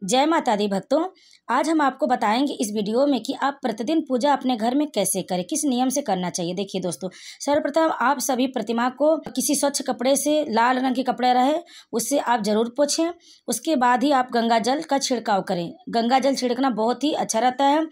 जय माता दी भक्तों। आज हम आपको बताएंगे इस वीडियो में कि आप प्रतिदिन पूजा अपने घर में कैसे करें, किस नियम से करना चाहिए। देखिए दोस्तों, सर्वप्रथम आप सभी प्रतिमा को किसी स्वच्छ कपड़े से, लाल रंग के कपड़े रहे उससे आप जरूर पोछें। उसके बाद ही आप गंगा जल का छिड़काव करें। गंगा जल छिड़कना बहुत ही अच्छा रहता है।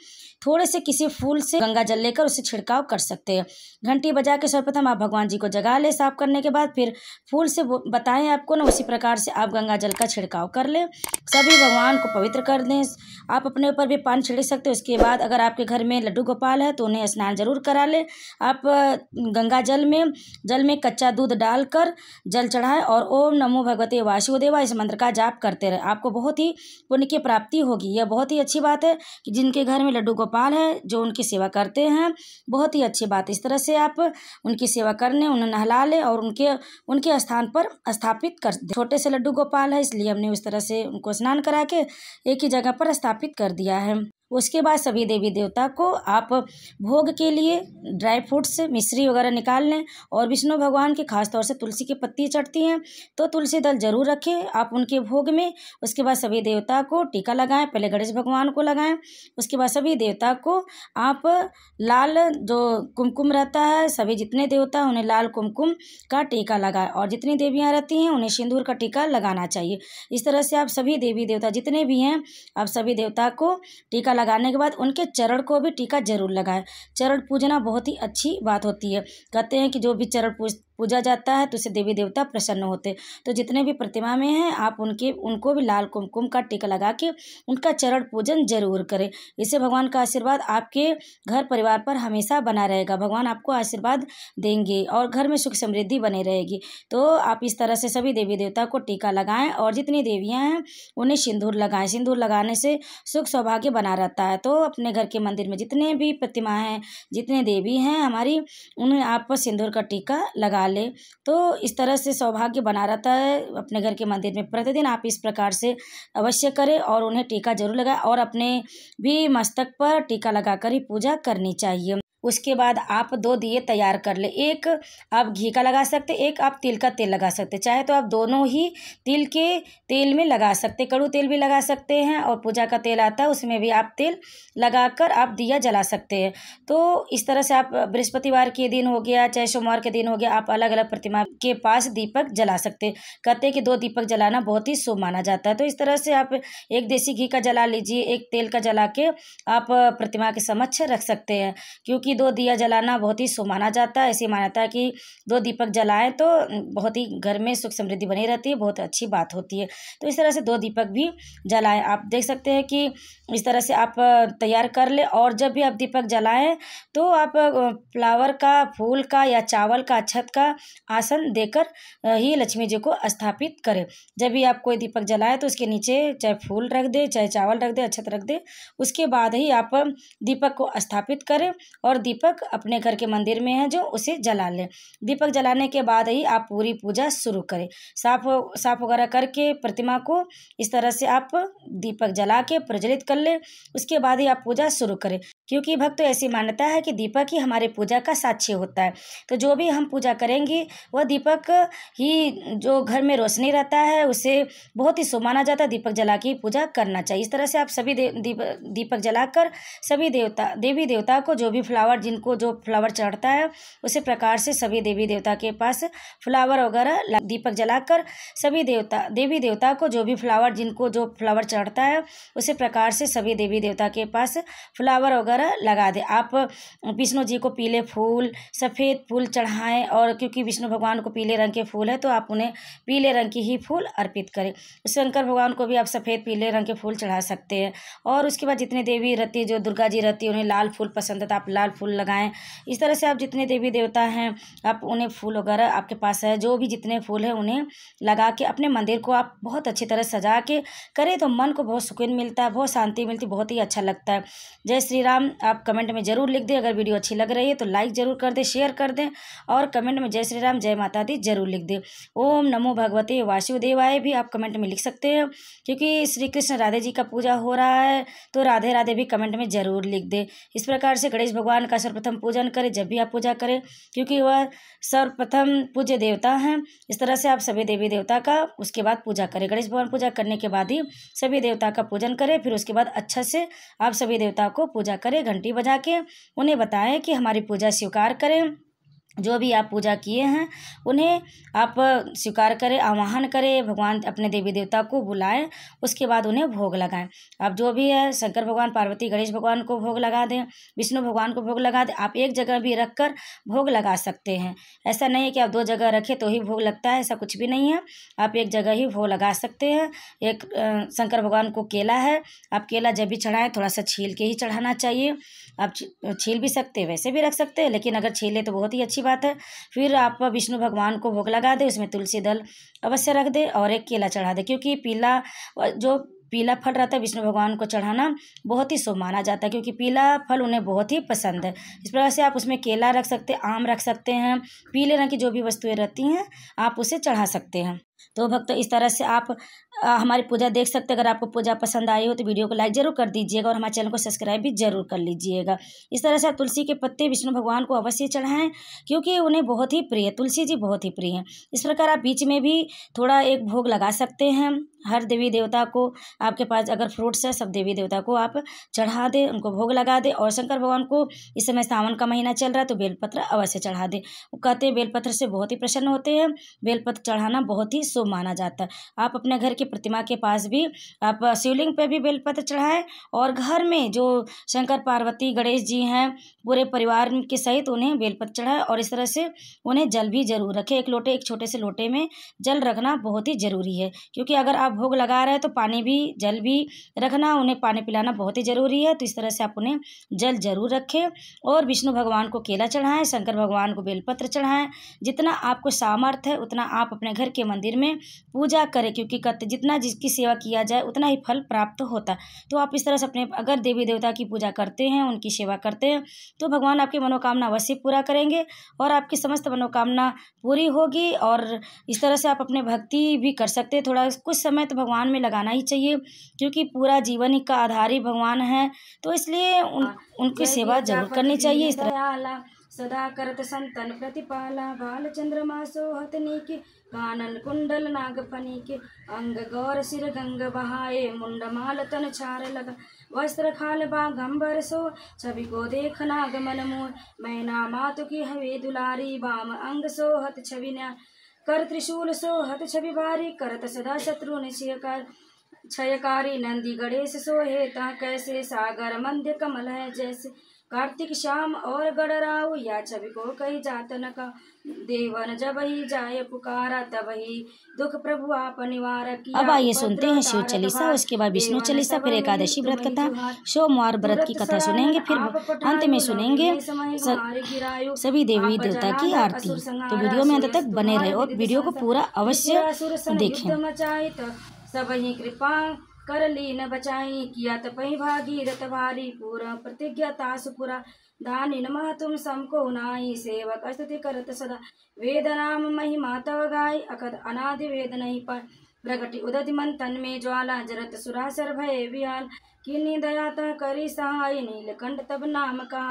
थोड़े से किसी फूल से गंगा जल लेकर उससे छिड़काव कर सकते हैं। घंटी बजा के सर्वप्रथम आप भगवान जी को जगा ले। साफ करने के बाद फिर फूल से बताएं आपको ना, उसी प्रकार से आप गंगा जल का छिड़काव कर लें। सभी भगवान को पवित्र कर दें। आप अपने ऊपर भी पानी छिड़क सकते हो। उसके बाद अगर आपके घर में लड्डू गोपाल है तो उन्हें स्नान जरूर करा लें। आप गंगा जल में कच्चा दूध डालकर जल चढ़ाएं और ओम नमो भगवते वासुदेवा इस मंत्र का जाप करते रहें। आपको बहुत ही पुण्य की प्राप्ति होगी। यह बहुत ही अच्छी बात है कि जिनके घर में लड्डू गोपाल है, जो उनकी सेवा करते हैं, बहुत ही अच्छी बात। इस तरह से आप उनकी सेवा करने, उन्हें नहला लें और उनके स्थान पर स्थापित कर दें। छोटे से लड्डू गोपाल है, इसलिए हमने उस तरह से उनको स्नान करा के एक ही जगह पर स्थापित कर दिया है। उसके बाद सभी देवी देवता को आप भोग के लिए ड्राई फ्रूट्स, मिश्री वगैरह निकाल लें। और विष्णु भगवान के खास तौर से तुलसी की पत्ती चढ़ती हैं तो तुलसी दल जरूर रखें आप उनके भोग में। उसके बाद सभी देवता को टीका लगाएं। पहले गणेश भगवान को लगाएं, उसके बाद सभी देवता को आप लाल जो कुमकुम रहता है, सभी जितने देवता उन्हें लाल कुमकुम का टीका लगाएं। और जितनी देवियाँ रहती हैं उन्हें सिंदूर का टीका लगाना चाहिए। इस तरह से आप सभी देवी देवता जितने भी हैं, आप सभी देवता को टीका लगाने के बाद उनके चरण को भी टीका जरूर लगाएं। चरण पूजना बहुत ही अच्छी बात होती है। कहते हैं कि जो भी चरण पूजा जाता है तो उससे देवी देवता प्रसन्न होते। तो जितने भी प्रतिमा में हैं आप उनको भी लाल कुमकुम का टीका लगा के उनका चरण पूजन जरूर करें। इससे भगवान का आशीर्वाद आपके घर परिवार पर हमेशा बना रहेगा। भगवान आपको आशीर्वाद देंगे और घर में सुख समृद्धि बनी रहेगी। तो आप इस तरह से सभी देवी देवता को टीका लगाएं और जितनी देवियाँ हैं उन्हें सिंदूर लगाएं। सिंदूर लगाने से सुख सौभाग्य बना रहता है। तो अपने घर के मंदिर में जितने भी प्रतिमा हैं, जितने देवी हैं हमारी, उन्हें आप सिंदूर का टीका लगा ले। तो इस तरह से सौभाग्य बना रहता है अपने घर के मंदिर में। प्रतिदिन आप इस प्रकार से अवश्य करें और उन्हें टीका जरूर लगाएं और अपने भी मस्तक पर टीका लगाकर ही पूजा करनी चाहिए। उसके बाद आप 2 दिए तैयार कर ले। एक आप घी का लगा सकते, एक आप तिल का तेल लगा सकते। चाहे तो आप दोनों ही तिल के तेल में लगा सकते, कड़ू तेल भी लगा सकते हैं और पूजा का तेल आता है उसमें भी आप तेल लगाकर आप दिया जला सकते हैं। तो इस तरह से आप बृहस्पतिवार के दिन हो गया, चाहे सोमवार के दिन हो गया, आप अलग अलग प्रतिमा के पास दीपक जला सकते। कहते हैं कि 2 दीपक जलाना बहुत ही शुभ माना जाता है। तो इस तरह से आप एक देसी घी का जला लीजिए, एक तेल का जला के आप प्रतिमा के समक्ष रख सकते हैं। क्योंकि 2 दिया जलाना बहुत ही शुभ माना जाता है। ऐसी मान्यता है कि 2 दीपक जलाएं तो बहुत ही घर में सुख समृद्धि बनी रहती है, बहुत अच्छी बात होती है। तो इस तरह से 2 दीपक भी जलाएं। आप देख सकते हैं कि इस तरह से आप तैयार कर ले। और जब भी आप दीपक जलाएं तो आप फ्लावर का, फूल का या चावल का, अक्षत का आसन देकर ही लक्ष्मी जी को स्थापित करें। जब भी आप कोई दीपक जलाएं तो उसके नीचे चाहे फूल रख दे, चाहे चावल रख दे, अक्षत रख दे। उसके बाद ही आप दीपक को स्थापित करें और दीपक अपने घर के मंदिर में है जो उसे जला लें। दीपक जलाने के बाद ही आप पूरी पूजा शुरू करें। साफ वगैरह करके प्रतिमा को इस तरह से आप दीपक जला के प्रज्वलित कर लें। उसके बाद ही आप पूजा शुरू करें। क्योंकि भक्त ऐसी मान्यता है कि दीपक ही हमारे पूजा का साक्षी होता है। तो जो भी हम पूजा करेंगे वह दीपक ही जो घर में रोशनी रहता है उसे बहुत ही शुभ माना जाता है। दीपक जला के पूजा करना चाहिए। इस तरह से आप सभी दीपक जलाकर सभी देवी देवता को जो भी फ्लावर, जिनको जो फ्लावर चढ़ता है उसी प्रकार से सभी देवी देवता के पास फ्लावर वगैरह दीपक जलाकर सभी देवी देवता को जो भी फ्लावर, जिनको जो फ्लावर चढ़ता है उसी प्रकार से सभी देवी देवता के पास फ्लावर वगैरह लगा दे। आप विष्णु जी को पीले फूल, सफ़ेद फूल चढ़ाएं। और क्योंकि विष्णु भगवान को पीले रंग के फूल है तो आप उन्हें पीले रंग के ही फूल अर्पित करें। शंकर भगवान को भी आप सफ़ेद पीले रंग के फूल चढ़ा सकते हैं। और उसके बाद जितनी देवी रहती है, जो दुर्गा जी रहती है, उन्हें लाल फूल पसंद है तो आप लाल फूल लगाएं। इस तरह से आप जितने देवी देवता हैं आप उन्हें फूल वगैरह आपके पास है, जो भी जितने फूल हैं उन्हें लगा के अपने मंदिर को आप बहुत अच्छी तरह सजा के करें तो मन को बहुत सुकून मिलता है, बहुत शांति मिलती है, बहुत ही अच्छा लगता है। जय श्री राम। नाम आप कमेंट में ज़रूर लिख दें। अगर वीडियो अच्छी लग रही है तो लाइक ज़रूर कर दें, शेयर कर दें और कमेंट में जय श्री राम, जय माता दी ज़रूर लिख दें। ओम नमो भगवते वासुदेवाय भी आप कमेंट में लिख सकते हैं, क्योंकि श्री कृष्ण राधे जी का पूजा हो रहा है तो राधे राधे भी कमेंट में ज़रूर लिख दें। इस प्रकार से गणेश भगवान का सर्वप्रथम पूजन करें जब भी आप पूजा करें, क्योंकि वह सर्वप्रथम पूज्य देवता हैं। इस तरह से आप सभी देवी देवता का उसके बाद पूजा करें। गणेश भगवान पूजा करने के बाद ही सभी देवता का पूजन करें। फिर उसके बाद अच्छा से आप सभी देवता को पूजा करें, घंटी बजा के उन्हें बताएं कि हमारी पूजा स्वीकार करें। जो भी आप पूजा किए हैं उन्हें आप स्वीकार करें, आवाहन करें, भगवान अपने देवी देवता को बुलाएं, उसके बाद उन्हें भोग लगाएं। आप जो भी है शंकर भगवान, पार्वती, गणेश भगवान को भोग लगा दें, विष्णु भगवान को भोग लगा दें। आप एक जगह भी रख कर भोग लगा सकते हैं। ऐसा नहीं है कि आप 2 जगह रखें तो ही भोग लगता है, ऐसा कुछ भी नहीं है। आप एक जगह ही भोग लगा सकते हैं। एक शंकर भगवान को केला है, आप केला जब भी चढ़ाएं थोड़ा सा छील के ही चढ़ाना चाहिए। आप छील भी सकते हैं, वैसे भी रख सकते हैं, लेकिन अगर छीले तो बहुत ही अच्छी बात है। फिर आप विष्णु भगवान को भोग लगा दें, उसमें तुलसी दल अवश्य रख दें और एक केला चढ़ा दें, क्योंकि पीला फल रहता है विष्णु भगवान को चढ़ाना बहुत ही शुभ माना जाता है, क्योंकि पीला फल उन्हें बहुत ही पसंद है। इस प्रकार से आप उसमें केला रख सकते हैं, आम रख सकते हैं, पीले रंग की जो भी वस्तुएं रहती हैं आप उसे चढ़ा सकते हैं। तो भक्त इस तरह से आप हमारी पूजा देख सकते हैं। अगर आपको पूजा पसंद आई हो तो वीडियो को लाइक जरूर कर दीजिएगा और हमारे चैनल को सब्सक्राइब भी जरूर कर लीजिएगा। इस तरह से आप तुलसी के पत्ते विष्णु भगवान को अवश्य चढ़ाएं, क्योंकि उन्हें बहुत ही प्रिय, तुलसी जी बहुत ही प्रिय हैं। इस प्रकार आप बीच में भी थोड़ा एक भोग लगा सकते हैं हर देवी देवता को। आपके पास अगर फ्रूट्स है सब देवी देवता को आप चढ़ा दें, उनको भोग लगा दें। और शंकर भगवान को इस समय सावन का महीना चल रहा है तो बेलपत्र अवश्य चढ़ा दें। वो कहते हैं बेलपत्र से बहुत ही प्रसन्न होते हैं, बेलपत्र चढ़ाना बहुत ही शुभ माना जाता है। आप अपने घर की प्रतिमा के पास भी आप शिवलिंग पे भी बेलपत्र चढ़ाएं और घर में जो शंकर पार्वती गणेश जी हैं पूरे परिवार के सहित उन्हें बेलपत्र चढ़ाएं। और इस तरह से उन्हें जल भी जरूर रखें। एक छोटे से लोटे में जल रखना बहुत ही जरूरी है, क्योंकि अगर आप भोग लगा रहे हैं तो पानी भी जल भी रखना, उन्हें पानी पिलाना बहुत ही जरूरी है। तो इस तरह से आप उन्हें जल जरूर रखें और विष्णु भगवान को केला चढ़ाएं, शंकर भगवान को बेलपत्र चढ़ाएं। जितना आपको सामर्थ्य है उतना आप अपने घर के मंदिर में पूजा करें, क्योंकि जितना जिसकी सेवा किया जाए उतना ही फल प्राप्त होता है। तो आप इस तरह से अपने अगर देवी देवता की पूजा करते हैं, उनकी सेवा करते हैं तो भगवान आपकी मनोकामना अवश्य पूरा करेंगे और आपकी समस्त मनोकामना पूरी होगी। और इस तरह से आप अपने भक्ति भी कर सकते हैं। थोड़ा कुछ समय तो भगवान में लगाना ही चाहिए, क्योंकि पूरा जीवन ही का आधार ही भगवान है, तो इसलिए उनकी सेवा जरूर करनी चाहिए। इस तरह सदा करत संतन प्रतिपाला, बाल चंद्रमा सोहत नीके, कानन कुंडल नागफनी के, अंग गौर सिर गंग बहाए, मुंड माल तन छार लगा, वस्त्र खाल बागंबर सो, छवि को देख नागमन मोर, मैना मातु की हवे दुलारी, बाम अंग सोहत छवि न्याय, कर त्रिशूल सोहत छवि भारी, करत सदा शत्रु निश्चयकार, क्षयकारी नंदी गणेश सोहे, ता कैसे सागर मंद्य कमल है जैसे, कार्तिक श्याम और गणराव, या छवि को कही जातन का, देवन जब ही जाय पुकारा, तब ही दुख प्रभु आप निवारक। अब आइए सुनते हैं शिव चालीसा, उसके बाद विष्णु चालीसा, फिर एकादशी व्रत कथा, सोमवार व्रत की कथा सुनेंगे, फिर अंत में सुनेंगे सभी देवी देवता की आरती। तो वीडियो में अंत तक बने रहे और वीडियो को पूरा अवश्य देखें। सब ही कृपा कर लीन बचाई, किया तपहि भागीरथ भारी, पूरा प्रतिज्ञा तासु पुरा, दानी नमः तुम समको नाई, सेवक स्तुति करत सदा, वेद नाम महिमा तव गाय, अकद अनादि वेद नहीं पाए, प्रगति उदति मन तन में ज्वाला, जरत सुरासर भय विहाल, किन्नी दया तह करी सहाय, नीलकंठ तब नाम का,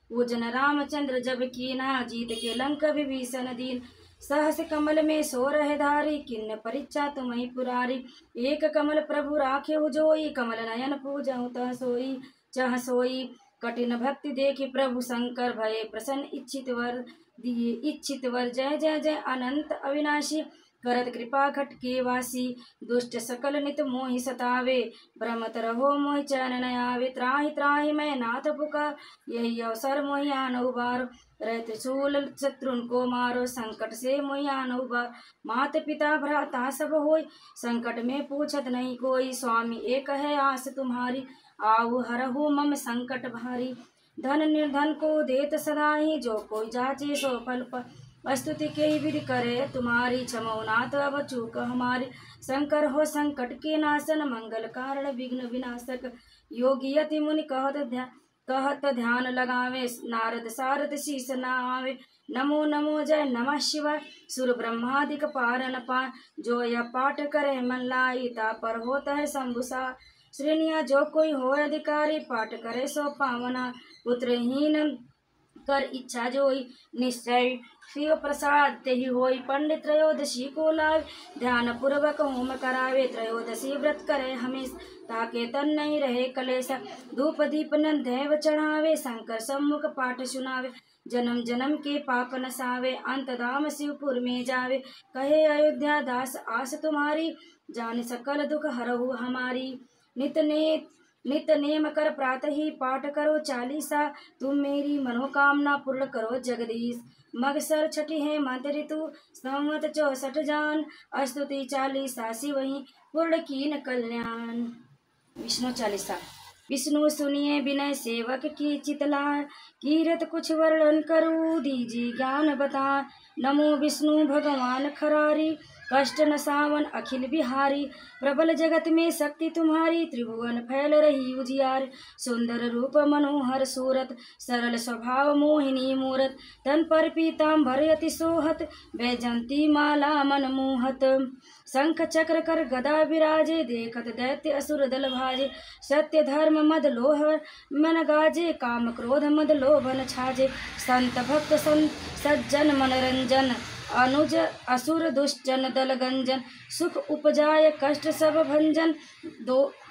पूजन रामचंद्र जब कीना, जीत के लंक विभीषण दीन, सहस कमल में सो रहे धारी, किन्न परीक्षा तुम्हि पुरारी, एक कमल प्रभु राखे जोई, कमल नयन पूजहु तह सोई, चह सोई, कठिन भक्ति देखि प्रभु शंकर भये प्रसन्न, इच्छित वर दिए इच्छित वर, जय जय जय अनंत अविनाशी, करत कृपा घट के वासी, दुष्ट सकल नित मोहि सतावे, भ्रमत रहो मोहि चैन न आवे, त्राहि त्राहि मैं नाथ पुकार, यही अवसर मोहि आन उबारो, रह त्रिशूल शत्रुन को मारो, संकट से मोहि आन उबार, मात पिता भ्राता सब होय, संकट में पूछत नहीं कोई, स्वामी एक है आस तुम्हारी, आऊ हरहु मम संकट भारी, धन निर्धन को देत सदाहि, जो कोई जाचे सो फल पर, स्तुति के विधि करे तुम्हारी, क्षमो नाथ अब चूक हमारी, शंकर हो संकट के नाशन, मंगल कारण विघ्न विनाशक, योगी यति मुनि कहत ध्यान, कहत ध्यान लगावे, नारद सारद शीस नावे। नमो नमो जय नमः शिवाय, सुर ब्रह्मादिक पार न पाए। जो यह पाठ करे मन लाई, ता पर होता है शंभुसा। श्रेणिया जो कोई हो अधिकारी, पाठ करे सो पावना। पुत्रहीन कर इच्छा जोई, निश्चय शिव प्रसाद तेहि होई। पंडित त्रयोदशी को लावे, ध्यान पूर्वक होम करावे। त्रयोदशी व्रत करे हमेश, ताके तन नहीं रहे कलेश। धूप दीप नंदेव चढ़ावे, शंकर सम्मुख पाठ सुनावे। जन्म जन्म के पाप नसावे, अंत धाम शिवपुर में जावे। कहे अयोध्या दास आस तुम्हारी, जान सकल दुख हरहु हमारी। नित नेम कर प्रातः ही पाठ करो चालीसा, तुम मेरी मनोकामना पूर्ण करो जगदीश। मगसर छठी है मंत्र ऋतु, संवत 64 जान। स्तुति चालीसा शिवहि, पूर्ण कीन कल्याण। विष्णु चालीसा। विष्णु सुनिए विनय सेवक की चितलाय, कीरत कुछ वर्णन करूँ दीजी ज्ञान बता। नमो विष्णु भगवान खरारी, कष्ट न सावन अखिल बिहारी। प्रबल जगत में शक्ति तुम्हारी, त्रिभुवन फैल रही उजियार। सुंदर रूप मनोहर सूरत, सरल स्वभाव मोहिनी मूरत। तन पर पीताम्बर अति सोहत, वैजंती माला मन मोहत। शंख चक्र कर गदा विराजे, देखत दैत्य असुर दल भाजे। सत्य धर्म मद लोह मन गाजे, काम क्रोध मद लोभन छाजे। संत भक्त सज्जन मनोरंजन, अनुज असुर दुष्टन दल गंजन। सुख उपजाय कष्ट सब भंजन,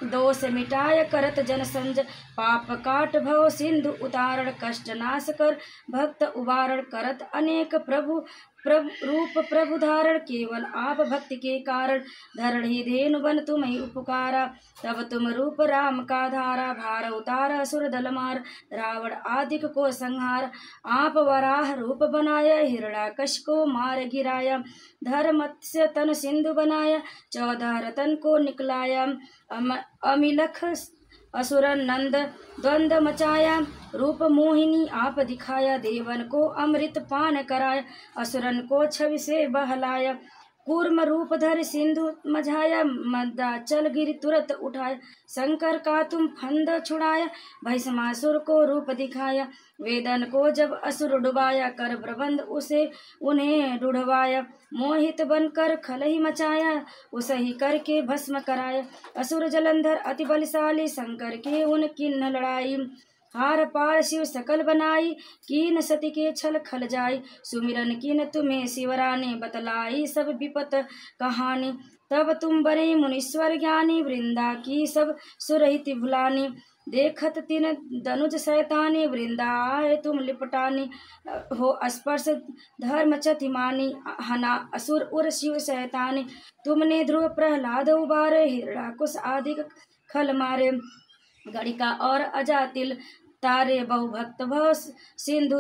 दोष मिटाय करत जन संजन। पाप काट भव सिंधु उतारण, कष्ट नाश कर भक्त उबारण। करत अनेक प्रभु रूप प्रभु धारण, केवल आप भक्ति के कारण। धरण ही धेनु बन तुम्हें उपकारा, तब तुम रूप राम का धारा। भार उतारा असुर दल मार, रावण आदिक को संहार। आप वराह रूप बनाया, हिरण्याकश को मार गिराया। धर्मत्स्य तन सिंधु बनाया, 14 रतन को निकलाया। अमिलख असुर नंद द्वंद मचाया, रूप मोहिनी आप दिखाया। देवन को अमृत पान कराया, असुरन को छवि से बहलाया। कूर्म रूप धर सिंधु मझाया, मद्दाचल गिर तुरत उठाया। शंकर का तुम फंद छुड़ाया, भस्मासुर को रूप दिखाया। वेदन को जब असुर डुबाया, कर प्रबंध उसे उन्हें डुढ़वाया। मोहित बनकर खल ही मचाया, उसही करके भस्म कराया। असुर जलंधर अति बलशाली, शंकर के उन किन्न लड़ाई। हार पार शिव सकल बनाई, कीन सती के छल खल जाई। सुमिरन कीन तुम्हें शिवरानी, बतलाई सब विपत कहानी। तब तुम बने मुनीश्वर ज्ञानी, वृंदा की सब सुरहित भुलानी। देखत तिन दनुज शैतानी, वृंदा आए तुम लिपटानी। हो स्पर्श धर्म चतिमानी, हना असुर उर शिव शैतानी। तुमने ध्रुव प्रहलाद उबारे, हिरण्याकुश आदि खल मारे। गणिका और अजातिल तारे, बहु भक्त भव सिंधु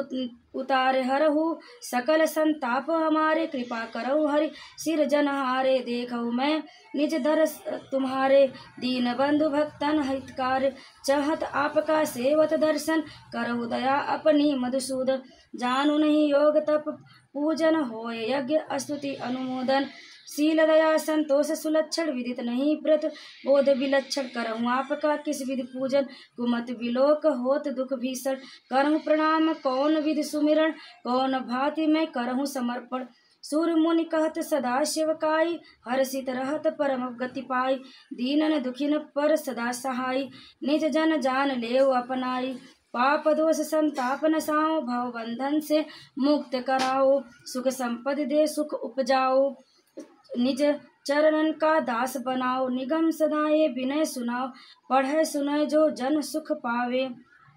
उतारे। हरहु सकल संताप हमारे, कृपा करहु हरि सिर जनहारे। देखहु मैं निज धर तुम्हारे, दीन बंधु भक्तन हितकार। चाहत आपका सेवत दर्शन, करहु दया अपनी मधुसूदन। जानु नहीं योग तप पूजन, होय यज्ञ स्तुति अनुमोदन। शील दया संतोष सुलक्षण, विदित नहीं व्रत बोध विलक्षण। करहूँ आपका किस विधि पूजन, कुमत विलोक होत दुख भीषण। करहूँ प्रणाम कौन विधि सुमिरन, कौन भांति मैं करहूँ समर्पण। सूर मुनि कहत सदा शिवकाई, हर्षित रहत परम गति पाई। दीनन दुखिन पर सदा सहाय, निज जन जान लेव अपनाई। पाप दोष संताप नसाओ, भव बंधन से मुक्त कराओ। सुख संपद दे सुख उपजाओ, निज चरणन का दास बनाओ। निगम सदाए विनय सुनाओ, पढ़े सुनय जो जन सुख पावे।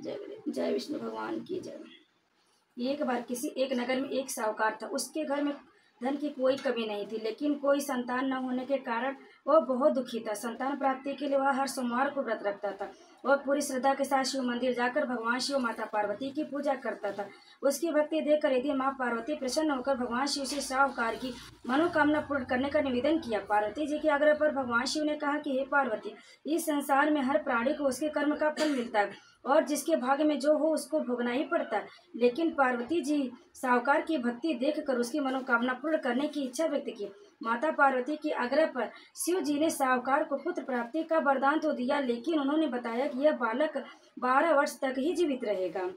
जय विष्णु भगवान की जय। एक बार किसी एक नगर में एक साहूकार था। उसके घर में धन की कोई कमी नहीं थी, लेकिन कोई संतान न होने के कारण वह बहुत दुखी था। संतान प्राप्ति के लिए वह हर सोमवार को व्रत रखता था। वह पूरी श्रद्धा के साथ शिव मंदिर जाकर भगवान शिव माता पार्वती की पूजा करता था। उसकी भक्ति देखकर यदि माँ पार्वती प्रसन्न होकर भगवान शिव से साहूकार की मनोकामना पूर्ण करने का निवेदन किया। पार्वती जी के आग्रह पर भगवान शिव ने कहा कि हे पार्वती, इस संसार में हर प्राणी को उसके कर्म का फल मिलता है और जिसके भाग्य में जो हो उसको भोगना ही पड़ता है। लेकिन पार्वती जी साहूकार की भक्ति देखकर उसकी मनोकामना पूर्ण करने की इच्छा व्यक्त की। माता पार्वती के आग्रह पर शिव जी ने साहूकार को पुत्र प्राप्ति का वरदान तो दिया, लेकिन उन्होंने बताया कि यह बालक 12 वर्ष तक ही जीवित रहेगा।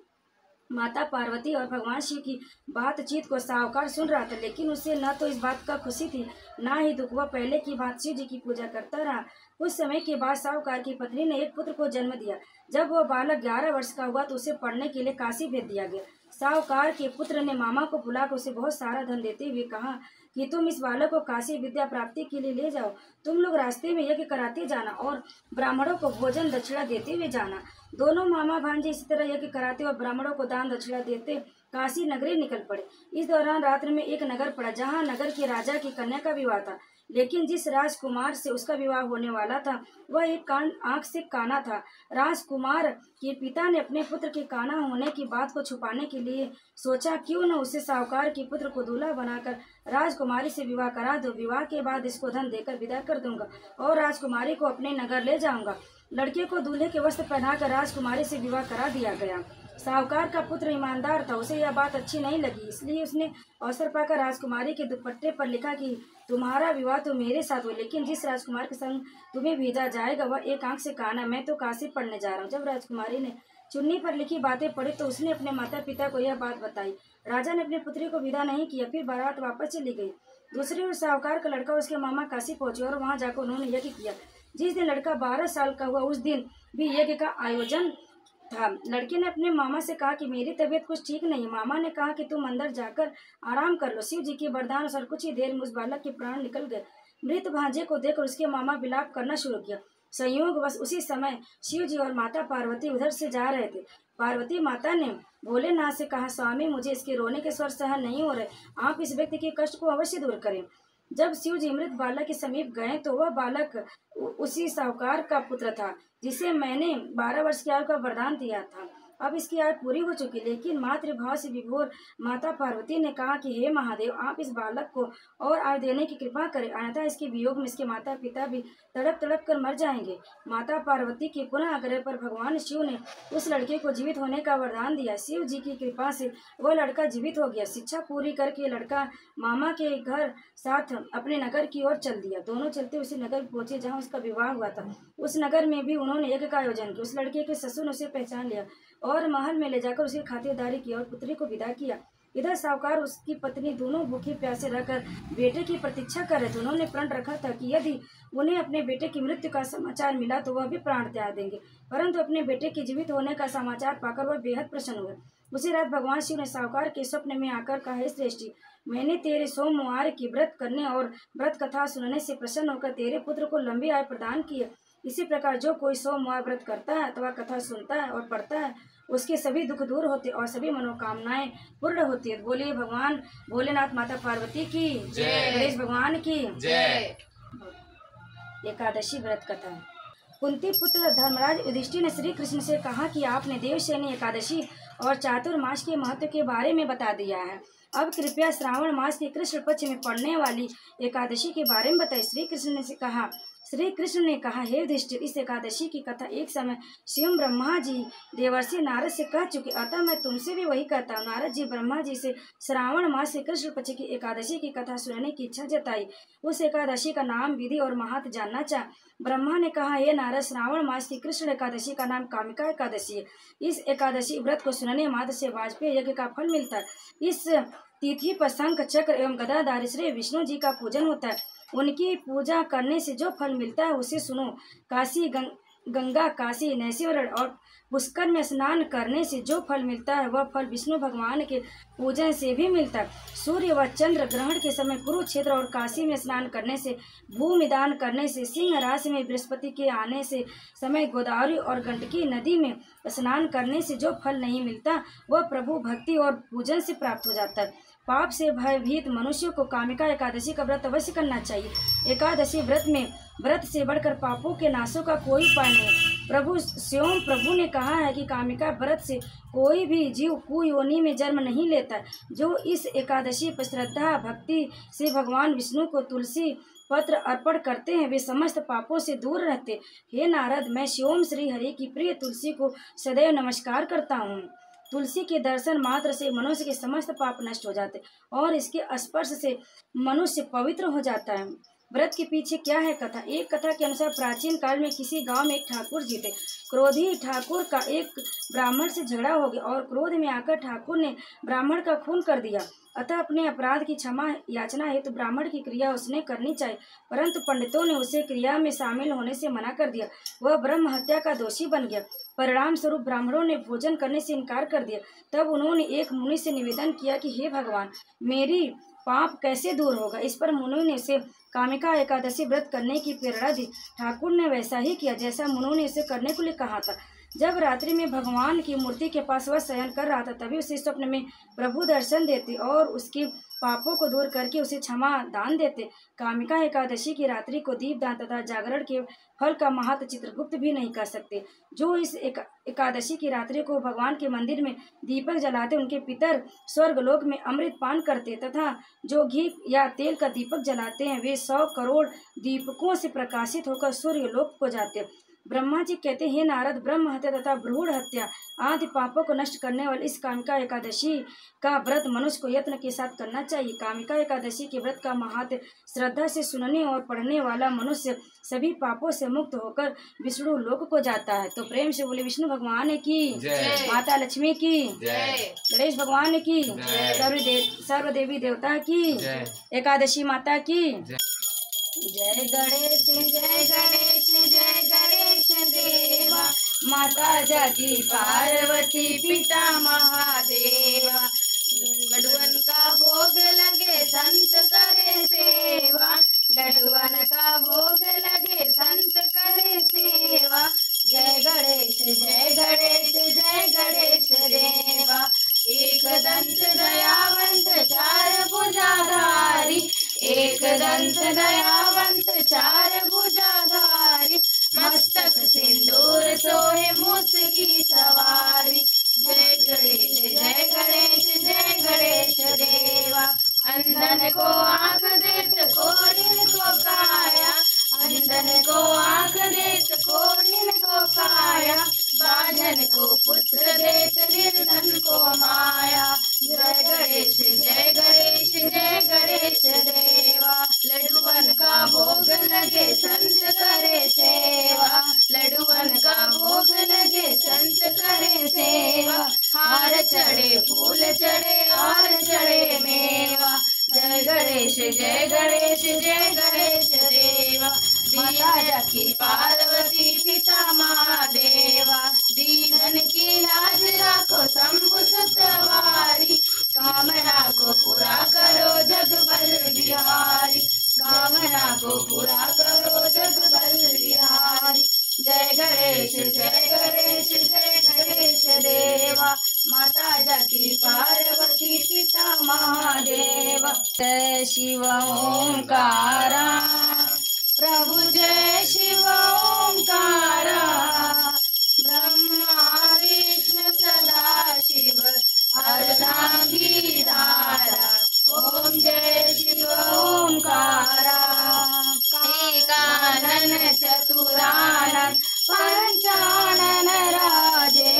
माता पार्वती और भगवान शिव की बातचीत को साहूकार सुन रहा था, लेकिन उसे न तो इस बात का खुशी थी, न ही दुख। वह पहले की बात शिव जी की पूजा करता रहा। कुछ समय के बाद साहूकार की पत्नी ने एक पुत्र को जन्म दिया। जब वह बालक 11 वर्ष का हुआ तो उसे पढ़ने के लिए काशी भेज दिया गया। साहूकार के पुत्र ने मामा को बुलाकर उसे बहुत सारा धन देते हुए कहा कि तुम इस बालक को काशी विद्या प्राप्ति के लिए ले जाओ। तुम लोग रास्ते में यज्ञ कराते जाना और ब्राह्मणों को भोजन दक्षिणा देते हुए जाना। दोनों मामा भांजे इसी तरह यज्ञ कराते और ब्राह्मणों को दान दक्षिणा देते काशी नगरी निकल पड़े। इस दौरान रात्र में एक नगर पड़ा, जहाँ नगर के राजा की कन्या का विवाह था, लेकिन जिस राजकुमार से उसका विवाह होने वाला था वह एक आंख से काना था। राजकुमार के पिता ने अपने पुत्र के काना होने की बात को छुपाने के लिए सोचा, क्यों न उसे साहूकार के पुत्र को दूल्हा बनाकर राजकुमारी से विवाह करा दो। विवाह के बाद इसको धन देकर विदा कर दूंगा और राजकुमारी को अपने नगर ले जाऊंगा। लड़के को दूल्हे के वस्त्र पहनाकर राजकुमारी से विवाह करा दिया गया। साहूकार का पुत्र ईमानदार था, उसे यह बात अच्छी नहीं लगी, इसलिए उसने अवसर पाकर राजकुमारी के दुपट्टे पर लिखा कि तुम्हारा विवाह तो मेरे साथ हो, लेकिन जिस राजकुमार के संग तुम्हें भेजा जाएगा वह एक आंख से काना। मैं तो काशी पढ़ने जा रहा हूँ। जब राजकुमारी ने चुन्नी पर लिखी बातें पढ़ी तो उसने अपने माता पिता को यह बात बताई। राजा ने अपनी पुत्री को विदा नहीं किया, फिर बारात वापस चली गई। दूसरी ओर साहूकार का लड़का उसके मामा काशी पहुंचे और वहां जाकर उन्होंने यज्ञ किया। जिस दिन लड़का 12 साल का हुआ उस दिन भी यज्ञ का आयोजन था। लड़के ने अपने मामा से कहा कि मेरी तबीयत कुछ ठीक नहीं। मामा ने कहा कि तुम अंदर जाकर आराम कर लो। शिव जी के वरदान अनुसार कुछ ही देर में उस बालक के प्राण निकल गए। मृत भांजे को देखकर उसके मामा विलाप करना शुरू किया। संयोगवश उसी समय शिव जी और माता पार्वती उधर से जा रहे थे। पार्वती माता ने भोलेनाथ से कहा, स्वामी मुझे इसके रोने के स्वर सहन नहीं हो रहे, आप इस व्यक्ति के कष्ट को अवश्य दूर करें। जब शिव जी मृत बालक के समीप गए तो वह बालक उसी साहूकार का पुत्र था जिसे मैंने 12 वर्ष की आयु का वरदान दिया था। अब इसकी आयु पूरी हो चुकी, लेकिन मातृभाव से विभोर माता पार्वती ने कहा कि हे महादेव, आप इस बालक को और आयु देने की कृपा करें, अन्यथा इसके वियोग में इसके माता पिता भी तड़प तड़प कर मर जाएंगे। माता पार्वती के पुनः आग्रह पर भगवान शिव ने उस लड़के को जीवित होने का वरदान दिया। शिव जी की कृपा से वह लड़का जीवित हो गया। शिक्षा पूरी करके लड़का मामा के घर साथ अपने नगर की ओर चल दिया। दोनों चलते उसी नगर पहुंचे जहाँ उसका विवाह हुआ था। उस नगर में भी उन्होंने यज्ञ का आयोजन किया। उस लड़के के ससुर ने उसे पहचान लिया और महल में ले जाकर उसकी खातिरदारी की और पुत्री को विदा किया। इधर साहूकार उसकी पत्नी दोनों भूखे प्यासे रहकर बेटे की प्रतीक्षा कर रहे थे। उन्होंने प्रण रखा था कि यदि उन्हें अपने बेटे की मृत्यु का समाचार मिला तो वह भी प्राण त्याग देंगे, परंतु अपने बेटे के जीवित होने का समाचार पाकर वह बेहद प्रसन्न हुए। उसी रात भगवान शिव ने साहूकार के स्वप्न में आकर कहा, हे श्रेष्ठी, मैंने तेरे सोमवार की व्रत करने और व्रत कथा सुनने से प्रसन्न होकर तेरे पुत्र को लंबी आयु प्रदान की है। इसी प्रकार जो कोई सोमवार व्रत करता है अथवा कथा सुनता है और पढ़ता है उसके सभी दुख दूर होते और सभी मनोकामनाएं पूर्ण होती है। बोलिए भगवान भोलेनाथ माता पार्वती की जय, गणेश भगवान की जय। एकादशी व्रत कथा। कुंती पुत्र धर्मराज युधिष्ठिर ने श्री कृष्ण से कहा कि आपने देवशयनी एकादशी और चातुर्मास के महत्व के बारे में बता दिया है, अब कृपया श्रावण मास के कृष्ण पक्ष में पड़ने वाली एकादशी के बारे में बताइए। श्री कृष्ण ने कहा, हे युधिष्ठिर, इस एकादशी की कथा एक समय स्वयं ब्रह्मा जी देवर्षि नारद से कह चुके, अतः मैं तुमसे भी वही कहता हूँ। नारद जी ब्रह्मा जी से श्रावण मास के कृष्ण पक्ष की एकादशी की कथा सुनने की इच्छा जताई। उस एकादशी का नाम, विधि और महत्व जानना चाहा। ब्रह्मा ने कहा, हे नारद, श्रावण मास की कृष्ण एकादशी का नाम कामिका एकादशी है। इस एकादशी व्रत को सुनने मात्र से वाजपेयी यज्ञ का फल मिलता है। इस तिथि पर शंख चक्र एवं गदाधारी श्री विष्णु जी का पूजन होता है। उनकी पूजा करने से जो फल मिलता है उसे सुनो। काशी गंगा, काशी नैमिषारण्य और पुष्कर में स्नान करने से जो फल मिलता है वह फल विष्णु भगवान के पूजन से भी मिलता है। सूर्य व चंद्र ग्रहण के समय कुरुक्षेत्र और काशी में स्नान करने से, भूमिदान करने से, सिंह राशि में बृहस्पति के आने से समय गोदावरी और गंडकी नदी में स्नान करने से जो फल नहीं मिलता वह प्रभु भक्ति और पूजन से प्राप्त हो जाता है। पाप से भयभीत मनुष्य को कामिका एकादशी का व्रत अवश्य करना चाहिए। एकादशी व्रत से बढ़कर पापों के नाशों का कोई उपाय नहीं। प्रभु ने कहा है कि कामिका व्रत से कोई भी जीव कुयोनि में जन्म नहीं लेता। जो इस एकादशी पर श्रद्धा भक्ति से भगवान विष्णु को तुलसी पत्र अर्पण करते हैं वे समस्त पापों से दूर रहते। हे नारद, मैं शिवम श्री हरि की प्रिय तुलसी को सदैव नमस्कार करता हूँ। तुलसी के दर्शन मात्र से मनुष्य के समस्त पाप नष्ट हो जाते और इसके स्पर्श से मनुष्य पवित्र हो जाता है। व्रत के पीछे क्या है कथा? एक कथा के अनुसार प्राचीन काल में किसी गांव में एक ठाकुर जी थे। क्रोधी ठाकुर का एक ब्राह्मण से झगड़ा हो गया और क्रोध में आकर ठाकुर ने ब्राह्मण का खून कर दिया। अतः अपने अपराध की क्षमा याचना हेतु ब्राह्मण की क्रिया उसने करनी चाहिए, परंतु पंडितों ने उसे क्रिया में शामिल होने से मना कर दिया। वह ब्रह्म हत्या का दोषी बन गया। परिणाम स्वरूप ब्राह्मणों ने भोजन करने से इनकार कर दिया। तब उन्होंने एक मुनि से निवेदन किया कि हे भगवान, मेरी पाप कैसे दूर होगा? इस पर मुनि ने उसे कामिका एकादशी व्रत करने की प्रेरणा दी। ठाकुर ने वैसा ही किया जैसा मुनि ने उसे करने के लिए कहा था। जब रात्रि में भगवान की मूर्ति के पास वह शयन कर रहा था, तभी उसे स्वप्न में प्रभु दर्शन देते और उसके पापों को दूर करके उसे क्षमा दान देते। कामिका एकादशी की रात्रि को दीपदान तथा जागरण के फल का महत्व चित्रगुप्त भी नहीं कर सकते। जो इस एकादशी की रात्रि को भगवान के मंदिर में दीपक जलाते, उनके पितर स्वर्गलोक में अमृत पान करते तथा जो घी या तेल का दीपक जलाते हैं, वे 100 करोड़ दीपकों से प्रकाशित होकर सूर्यलोक को जाते। ब्रह्मा जी कहते हैं, नारद, ब्रह्म हत्या तथा भ्रूण हत्या आदि पापों को नष्ट करने वाली इस कामिका एकादशी का व्रत मनुष्य को यत्न के साथ करना चाहिए। कामिका एकादशी के व्रत का महत्व श्रद्धा से सुनने और पढ़ने वाला मनुष्य सभी पापों से मुक्त होकर विष्णु लोक को जाता है। तो प्रेम से बोले विष्णु भगवान की जय, माता लक्ष्मी की जय, गणेश भगवान की सर्व देवी देवता की जय, एकादशी माता की जय गणेश जय गणेश जय गणेश देवा, माता जगी पार्वती पिता महादेवा। लड्डुअन का भोग लगे संत करे सेवा, लड्डुअन का भोग लगे संत करे सेवा। जय गणेश जय गणेश जय गणेश देवा। एक दंत दयावंत चार भुजाधारी, एक दंत दयावंत चार भुजाधारी, मस्तक सिंदूर सोहे मूस की सवारी। जय गणेश जय गणेश जय गणेश देवा। अंधन को आँख देत कोढ़िन को काया, अंधन को आँख देत कोढ़िन को काया, बाझन को पुत्र देत निर्धन को माया। जय गणेश जय गणेश जय गणेश देवा। लड्डुअन का भोग लगे संत करे सेवा, लड्डुअन का भोग लगे संत करे सेवा। हार चढ़े फूल चढ़े और चढ़े मेवा। जय गणेश जय गणेश जय गणेश देवा। माता की पार्वती पिता महादेवा, दीनन की लाज राखो शंभु सतवारी, कामना को पूरा करो जगबल बिहारी, कामना को पूरा करो जगबल बिहारी। जय गणेश जय गणेश जय गणेश देवा, माता जगी पार्वती पिता महादेवा। जय शिव ओंकारा प्रभु जय शिव ओंकारा, ब्रह्मा विष्णु सदा शिव अर्धांगी धारा। ओम जय शिव ओंकारा। एकानन चतुरानन पंचानन राजे,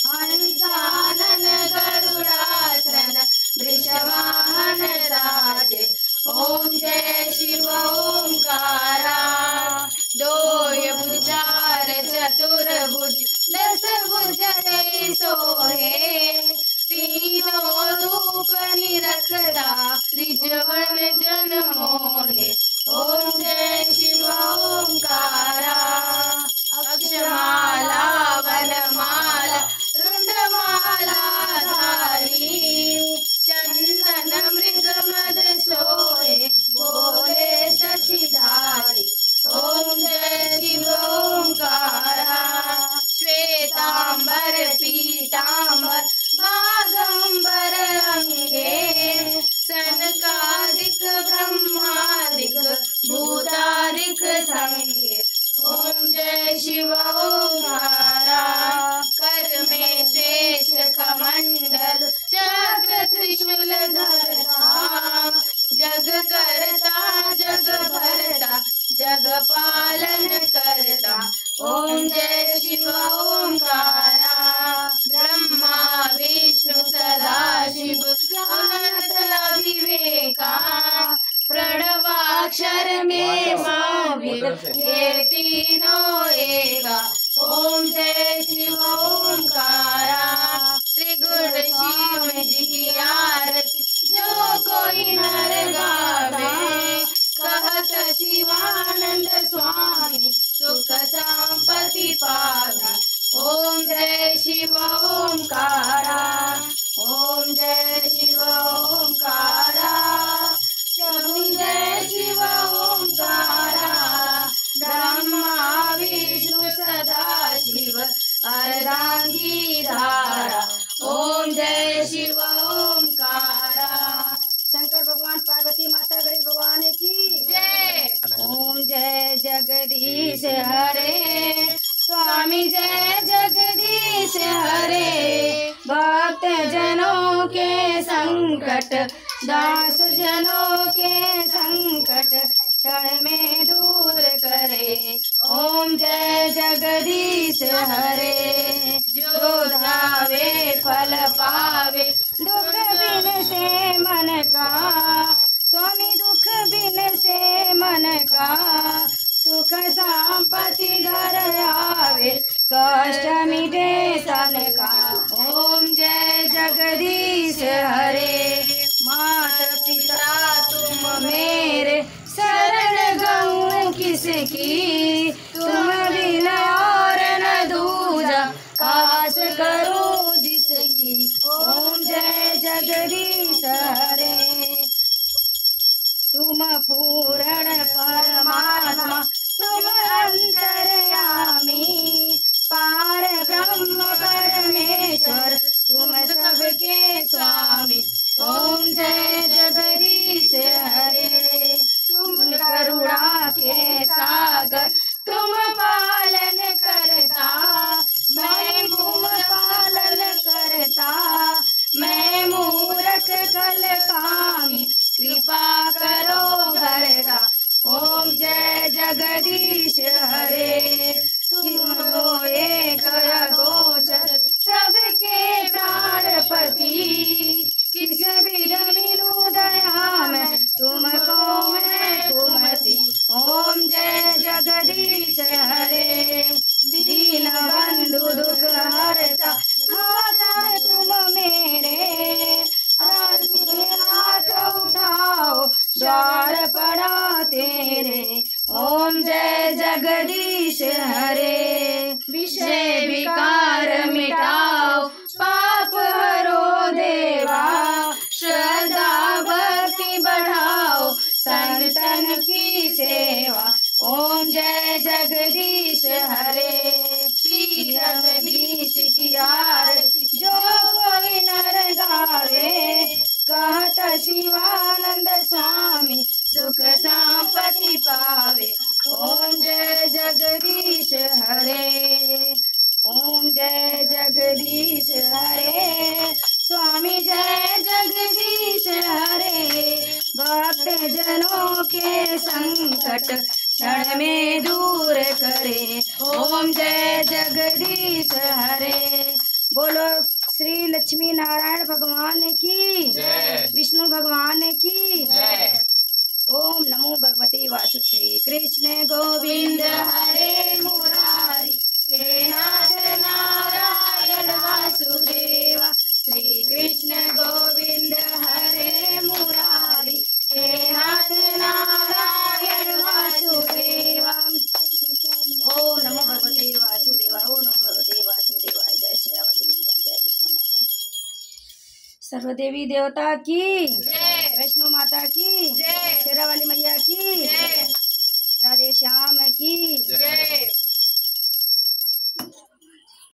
हंसानन गरुड़ासन वृषवाहन साजे। ओम जय शिव ओंकारा। दोय भुजार चतुर्भुज दस भुजने सोहे, तीनों रूप निरखता त्रिजवन जन मोहे। ओम जय शिव ओंकारा। अक्षमाला वनमाला रुंडमाला धारी, चंदन मृग मद सोहे बोले शशिधारी। ओम जय शिव ओंकारा। श्वेतांबर पीतांबर बागंबर अंगे, सनकादिक ब्रह्मादिक भूतादिक संगे। ओम जय शिव ओंकारा। कर में शेष कमंडल चक्र त्रिशूल धरता, जग करता जग भरता जग पालन करता। ओम जय शिव ओंकारा। ब्रह्मा ये तीनों एक। ओम जय शिव ओमकारा। त्रिगुण शिव जी की आरती जो कोई नर गावे। कहत शिवानंद स्वामी सुख संपत्ति पावे। ओम जय शिव ओमकारा। ओम जय शिव ओमकारा। ओम जय शिव ओमकारा। ब्रह्मा विष्णु सदा शिव अर्धांगी धारा। ओम जय शिव ओमकारा। शंकर भगवान पार्वती माता गणेश भगवान की जय। ओम जय जगदीश हरे। स्वामी जय जगदीश हरे। भक्त जनों के संकट दास जनों के संकट क्षण में दूर करे। ओम जय जगदीश हरे। जो धावे फल पावे दुख बिन से मन का। स्वामी दुख बिन से मन का सुख संपत्ति घर आवे। कष्ट मिटे सन का। ओम जय जगदीश हरे। माता पिता तुम मेरे शरण गऊं किसकी। तुम बिना और न दूजा काश करूं जिसकी। ओम जय जगदीश हरे। तुम पूर्ण परमात्मा तुम अंतर्यामी। पार ब्रह्म परमेश्वर तुम सबके स्वामी। ओम जय जगदीश हरे। तुम करुणा के सागर तुम पालन करता। मैं भूम पालन करता। मैं मूरख कल कामी कृपा करो भरता। ओम जय जगदीश हरे। तुम हो एक गोचर सबके प्राणपति। किस विध मिलूं दया में तुमको मैं कुमति। ओम जय जगदीश हरे। दीन बंधु दुख हरता हाथ तुम मेरे। हाथ उठाओ द्वार पड़ा तेरे। ओम जय जगदीश हरे। विषय विकार मिटाओ पाप हरो देवा। श्रद्धा भक्ति बढ़ाओ संतन की सेवा। ओम जय जगदीश हरे। श्री जगदीश की आरती जो कोई नर गावे। कहत शिवानंद स्वामी सुख संपत्ति पावे। ओम जय जगदीश हरे। ओम जय जगदीश हरे। स्वामी जय जगदीश हरे। भक्त जनों के संकट क्षण में दूर करे। ओम जय जगदीश हरे। बोलो श्री लक्ष्मी नारायण भगवान की जय। विष्णु भगवान की जय। ओम नमो भगवते वासु। श्री कृष्ण गोविंद हरे मुरारी। हे नाथ नारायण वासुदेवा। श्री कृष्ण गोविंद हरे मुरारी। हे नाथ नारायण वासुदेवा। ओम नमो भगवते वासुदेवा। ओम नमो भगवते वासुदेवा। जय श्री राम जय विष्णु माता। सर्वदेवी देवता की जय। वैष्णो माता की जय। शेरा वाली मैया की जय। राधे श्याम की जय।